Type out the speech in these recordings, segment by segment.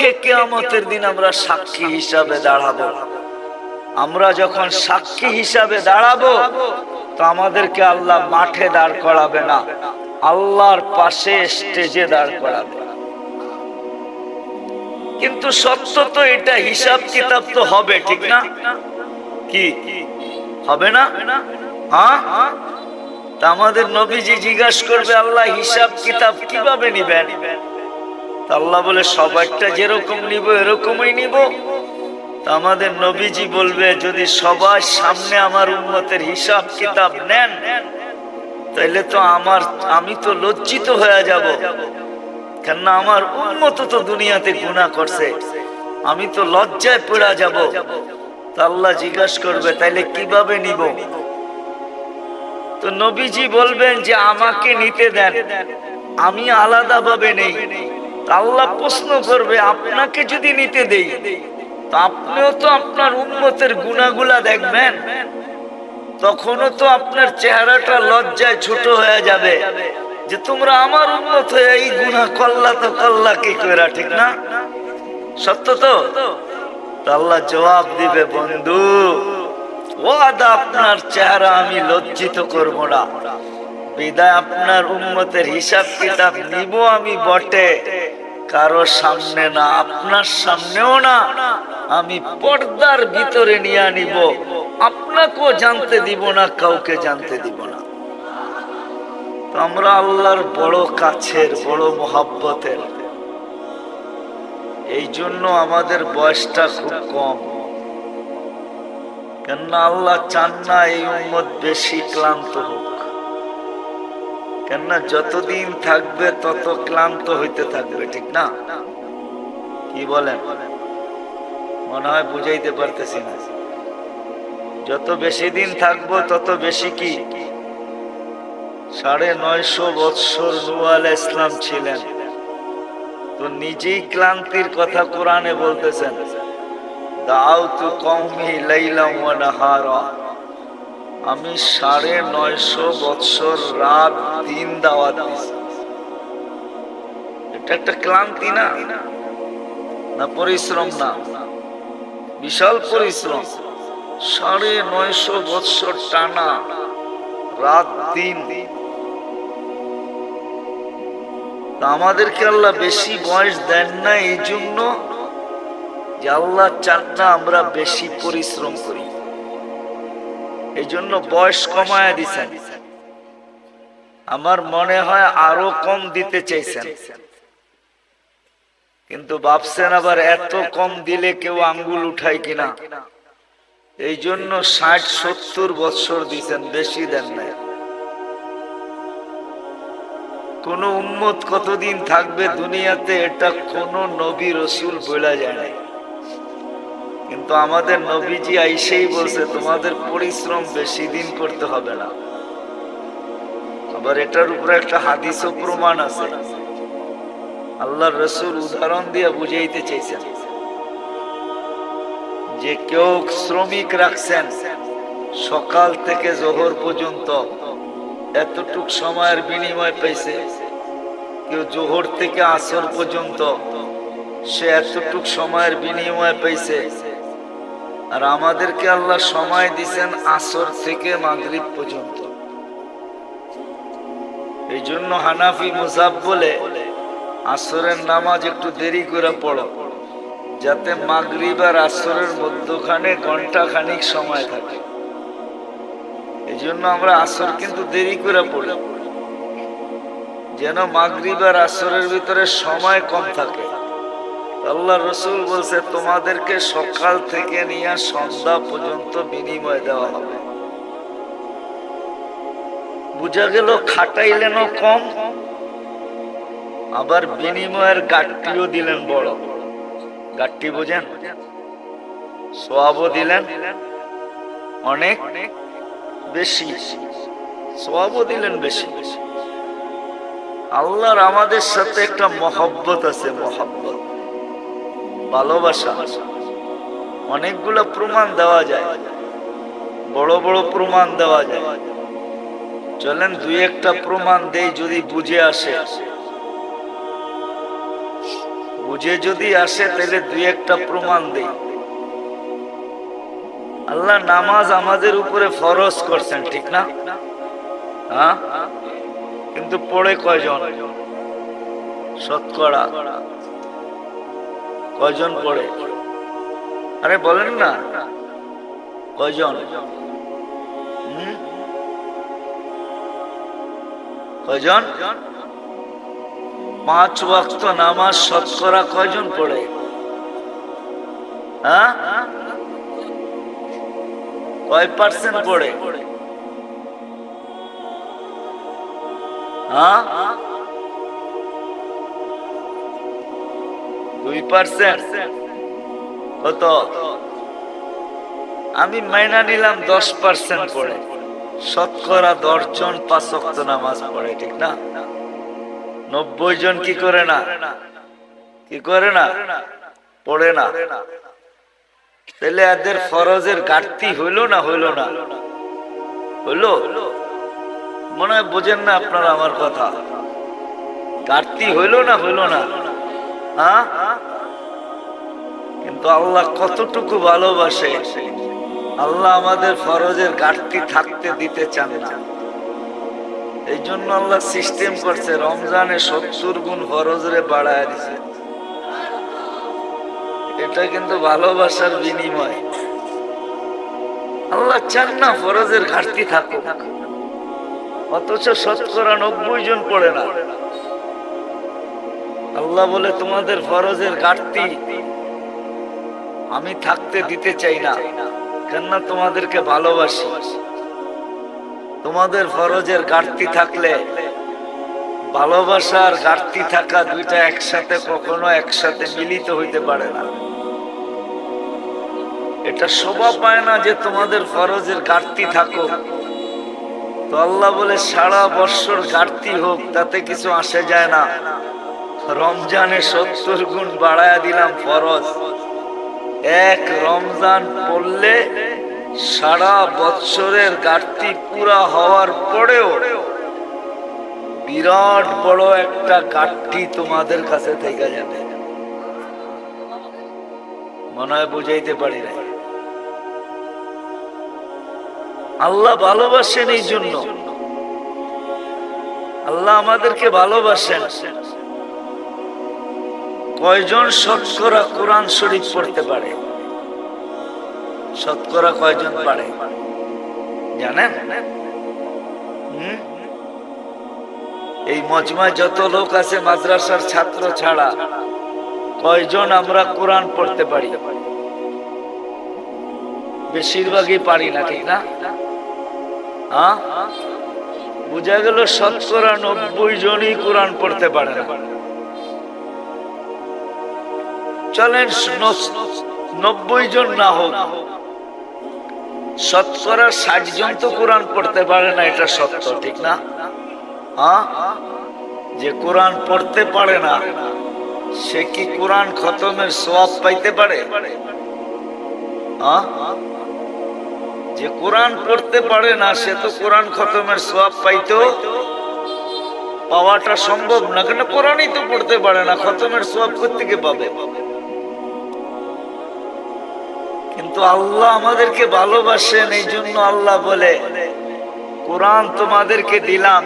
পক্ষে কিয়ামতের দিন আমরা সাক্ষী হিসাবে দাঁড়াবো। আমরা যখন সাক্ষী হিসাবে দাঁড়াবো তো আমাদেরকে আল্লাহ মাঠে দাঁড় করাবে না, আল্লাহর পাশে স্টেজে দাঁড় করাবে। কিন্তু সত্য তো এটা, হিসাব কিতাব তো হবে, ঠিক না? কি হবে না? হ্যাঁ, তা আমাদের নবীজি জিজ্ঞাসা করবে, আল্লাহ হিসাব কিতাব কিভাবে নিবেন? আল্লাহ বলে, সবাইটা যেরকম নিব এরকমই নিব। আমাদের নবীজি বলবে, যদি সবার সামনে আমার উম্মতের হিসাব কিতাব নেন তাহলে তো আমি তো লজ্জিত হয়ে যাব, কেননা আমার উম্মত তো দুনিয়াতে গুনাহ করছে, আমি তো লজ্জায় পড়ে যাব। তা আল্লাহ জিজ্ঞাসা করবে, তাইলে কিভাবে নিব? তো নবীজি বলবেন যে আমাকে নিতে দেন, আমি আলাদা ভাবে নেই। আল্লাহ প্রশ্ন করবে, আপনাকে যদি নিতে দেই তো আপনিও তো আপনার উম্মতের গুনাহগুলা দেখবেন, তখনও তো আপনার চেহারাটা লজ্জায় ছোট হয়ে যাবে যে তোমরা আমার উম্মত হয়ে এই গুনাহ করলা, তো করলা কি করে, ঠিক না? সত্য তো? আল্লাহ জবাব দিবে, বন্ধু ওয়াদা, আপনার চেহারা আমি লজ্জিত করব না, বিদায় আপনার উম্মতের হিসাব কিতাব নিব আমি বটে, কারো সামনে না, আপনার সামনেও না, আমি পর্দার ভিতরে নিয়ে নিব, আপনাকেও জানতে দিব না, কাউকে জানতে দিব না। তো আমরা আল্লাহর বড় কাছের, বড় মহব্বতের, এই জন্য আমাদের বয়সটা খুব কম, কেননা আল্লাহ চান না এই উম্মত বেশি ক্লান্ত হোক, কেননা যতদিন থাকবে তত ক্লান্ত হইতে থাকবে, ঠিক না? কি বলেন? মনে হয় বুঝাইতে পারতেছি না। যত বেশি দিন থাকবো তত বেশি কি, 950 বৎসর নূহ আলাইহিস সালাম ছিলেন, তো নিজেই ক্লান্তির কথা কোরআনে বলতেছেন, দাউতু কওমি লাইলাম ওয়া নাহারা, আমি 950 বৎসর রাত দিন দাওয়াত দিছি। এটা একটা ক্লান্তি না? না পরিশ্রম? না, বিশাল পরিশ্রম। 950 বৎসর টানা রাত দিন। আমাদেরকে আল্লাহ বেশি বয়স দেন না এই জন্য যে আল্লাহ চান না আমরা বেশি পরিশ্রম করি, এই জন্য বয়স কমায় দিছেন। আমার মনে হয় আরো কম দিতে চাইছেন, কিন্তু ভাবছেন আবার এত কম দিলে কেউ আঙ্গুল উঠায় কিনা, এই জন্য 60-70 বৎসর দিছেন, বেশি দেন নাই। কোন উম্মত কতদিন থাকবে দুনিয়াতে এটা কোন নবী রসুল বলা যায় না, কিন্তু আমাদের নবীজি আইসেই বলছে তোমাদের পরিশ্রম বেশি দিন করতে হবে না। আবার এটার উপরে একটা হাদিসও প্রমাণ আছে, আল্লাহর রাসূল উদাহরণ দিয়ে বুঝাইতে চাইছেন যে কেউ শ্রমিক রাখছেন সকাল থেকে জোহর পর্যন্ত, এতটুক সময়ের বিনিময় পাইছে। কেউ জোহর থেকে আসর পর্যন্ত, সে এতটুক সময়ের বিনিময় পাইছে। আর আমাদেরকে আল্লাহ সময় দিছেন আসর থেকে মাগরিব পর্যন্ত। এই জন্য হানাফি মুযাব বলে আসরের নামাজ একটু দেরি করে পড়ো, যাতে মাগরিব আর আসরের মধ্যখানে ঘন্টা খানিক সময় থাকে। এই জন্য আমরা আসর কিন্তু দেরি করে পড়ি, যেন মাগরিব আর আসরের ভিতরে সময় কম থাকে। আল্লাহ রসুল বলছে তোমাদেরকে সকাল থেকে নিয়ে সন্ধ্যা পর্যন্ত বিনিময় দেওয়া হবে। বুঝা গেল খাটাইলেন কম, আবার বিনিময়ের গাট্টিও দিলেন বড়। গাট্টি বোঝেন? সওয়াবও দিলেন অনেক বেশি, সওয়াবও দিলেন বেশি। আল্লাহর আমাদের সাথে একটা মহব্বত আছে, মহব্বত, ভালোবাসা। অনেকগুলো প্রমাণ দেওয়া যায়, বড় বড় প্রমাণ দেওয়া যায়। চলেন দুই একটা প্রমাণ দেই, যদি বুঝে আসে। বুঝে যদি আসে তাহলে দুই একটা প্রমাণ দেই। আল্লাহ নামাজ আমাদের উপরে ফরজ করছেন, ঠিক না? হ্যাঁ, কিন্তু পড়ে কয়জন? শতকরা কয়জন পড়ে? আরে বলেন না, কয়জন? কয়জন? 5 ওয়াক্ত নামাজ শতকরা কয়জন পড়ে? হ্যাঁ, কয় পার্সেন্ট পড়ে? হ্যাঁ, 2%। কত? আমি মাইনা নিলাম 10% পড়ে। শতকরা 10 জন 5 ওয়াক্ত নামাজ পড়ে, ঠিক না? 90 জন কি করে না? কি করে না? পড়ে না। তাহলে এদের ফরজের ঘাটতি হইল না? হইল না? হইল? মনে হয় বোঝেন না আপনারা আমার কথা। ঘাটতি হইল না? হইল না? হ্যাঁ, কিন্তু আল্লাহ কতটুকু ভালোবাসে। আল্লাহ আমাদের ফরজের ঘাটতি থাকতে দিতে চান না। এই জন্য আল্লাহ সিস্টেম করছে, রমজানে 70 গুণ ফরজরে বাড়ায় দিছে। এটা কিন্তু ভালোবাসার বিনিময়। আল্লাহ চান না ফরজের ঘাটতি থাকুক, অথচ শতকরা 90 জন পড়ে না। আল্লাহ বলে তোমাদের ফরজের ঘাটতি আমি থাকতে দিতে চাই না, কেননা তোমাদেরকে ভালোবাসি। তোমাদের ফরজের ঘাটতি থাকলে, ভালোবাসার ঘাটতি থাকা দুইটা একসাথে কখনো একসাথে মিলিত হইতে পারে না। এটা শোভা পায় না যে তোমাদের ফরজের ঘাটতি থাকুক। তো আল্লাহ বলে সারা বছর ঘাটতি হোক, তাতে কিছু আসে যায় না। রমজানে 70 গুণ বাড়ায়া দিলাম ফরজ। এক রমজান পড়লে সারা বছরের ঘাটতি পুরা হওয়ার পরেও বিরাট বড় একটা ঘাটতি তোমাদের কাছে থেকে যাবে। মনে হয় বুঝাইতে পারি না। আল্লাহ ভালোবাসেন, এই জন্য আল্লাহ আমাদেরকে ভালোবাসেন। কয়জন শতকরা কোরআন শরীফ পড়তে পারে? শতকরা কয়জন পারে জানেন? এই মজমায় যত লোক আছে মাদ্রাসার ছাত্র ছাড়া কয়জন আমরা কোরআন পড়তে পারি? বেশিরভাগই পারি না, ঠিক না? হ্যাঁ, বুঝা গেল শতকরা 90 জনই কোরআন পড়তে পারে না। চলেন 90 জন না হোক, শতকরা 60 জন তো কোরআন পড়তে পারে না, এটা সত্য, ঠিক না? হ্যাঁ, যে কোরআন পড়তে পারে না সে কি কোরআন খতমের সওয়াব পাইতে পারে? হ্যাঁ, যে কোরআন পড়তে পারে না সে তো কোরআন খতমের সওয়াব পাইতো পাওয়াটা সম্ভব না, কেন কোরআনই তো পড়তে পারে না, খতমের সওয়াব কোত্থেকে পাবে? কিন্তু আল্লাহ আমাদেরকে ভালোবাসেন, এই জন্য আল্লাহ বলে কোরআন তোমাদেরকে দিলাম,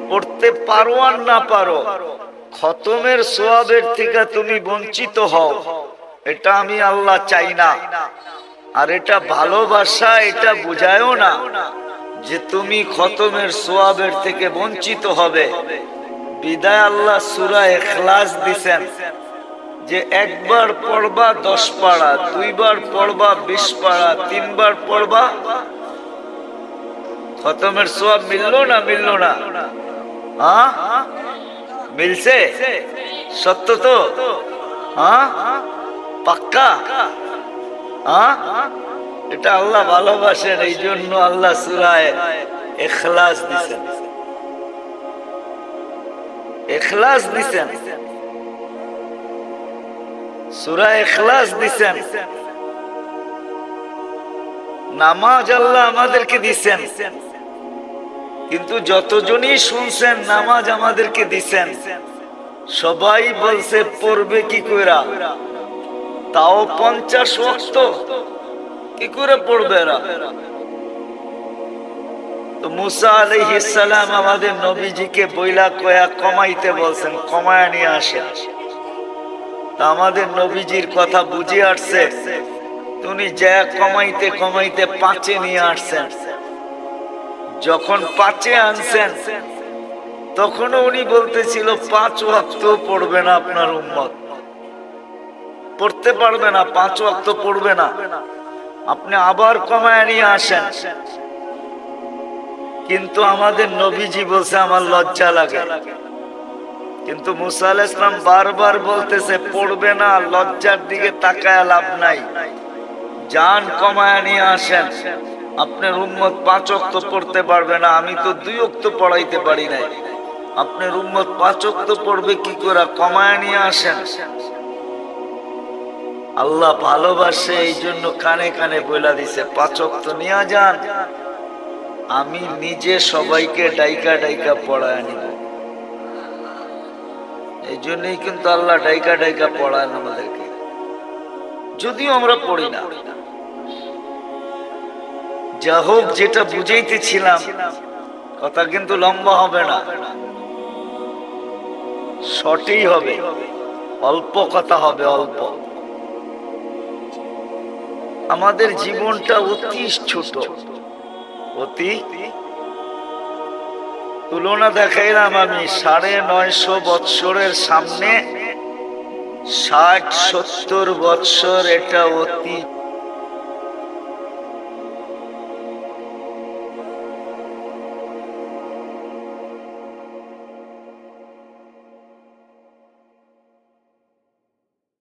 পড়তে পারো আর না পারো, খতমের সওয়াবের থেকে তুমি বঞ্চিত হও, এটা আমি আল্লাহ চাই না। আর এটা ভালোবাসা, এটা বুঝায়ও না যে তুমি খতমের সওয়াবের থেকে বঞ্চিত হবে। বিদায় আল্লাহ সূরা ইখলাস দিবেন যে একবার পড়বা 10 পারা, দুইবার পড়বা 20 পারা, তিনবার পড়বা, খতমের সওয়াব মিললো না? মিললো না? হ্যাঁ, মিলছে? সত্য তো? হ্যাঁ, পাক্কা? হ্যাঁ, এটা আল্লাহ ভালোবাসেন, এই জন্য আল্লাহ সূরা ইখলাস দিবেন। ইখলাস দিবেন, সূরা ইখলাস দিবেন। নামাজ আল্লাহ আমাদেরকে দিবেন, কিন্তু যতজনই শুনছেন নামাজ আমাদেরকে দিবেন, সবাই বলছে পড়বে কি কইরা, তাও 50 ওয়াক্ত কি করে পড়বে এরা? তো মুসা আলাইহিস সালাম আমাদের নবীজিকে বইলা কয়া কমাইতে বলছেন, কমায়া নিয়ে আসেন। তা আমাদের নবীজির কথা বুঝে আসছে, উনি যা কমাইতে কমাইতে 5-এ নিয়ে আসছেন। যখন 5-এ আনছেন তখনও উনি বলতেছিল 5 ওয়াক্ত পড়বে না, আপনার উম্মত পড়তে পারবে না, 5 ওয়াক্ত পড়বে না, আপনি আবার কমায় নিয়ে আসেন। কিন্তু আমাদের নবীজি বলছে আমার লজ্জা লাগে। কিন্তু মুসা আলাইহিস সালাম বারবার বলতেছে পড়বে না, লজ্জার দিকে তাকায় লাভ নাই, জান কমায় নিয়ে আসেন। আপনার উম্মত 5 ওয়াক্ত পড়তে পারবে না, আমি তো 2 ওয়াক্ত পড়াইতে পারি নাই, আপনার উম্মত 5 ওয়াক্ত পড়বে কি করে, কমায় নিয়ে আসেন। আল্লাহ ভালোবাসে, এই জন্য কানে কানে বইলা দিছে 5 ওয়াক্ত নিয়ে যান, আমি নিজে সবাইকে ডাইকা ডাইকা পড়ায় নিব। এই জন্যই কিন্তু আল্লাহ ডাইকা ডাইকা পড়ায় আমাদেরকে, যদিও আমরা পড়ি না। যা হোক, যেটা বুঝাইতেছিলাম, কথা কিন্তু লম্বা হবে না, শর্টই হবে, অল্প কথা হবে, অল্প। আমাদের জীবনটা অতি ছোট, অতি। তুলনা দেখাইলাম আমি, 950 বৎসরের সামনে 60-70 বৎসর, এটা অতি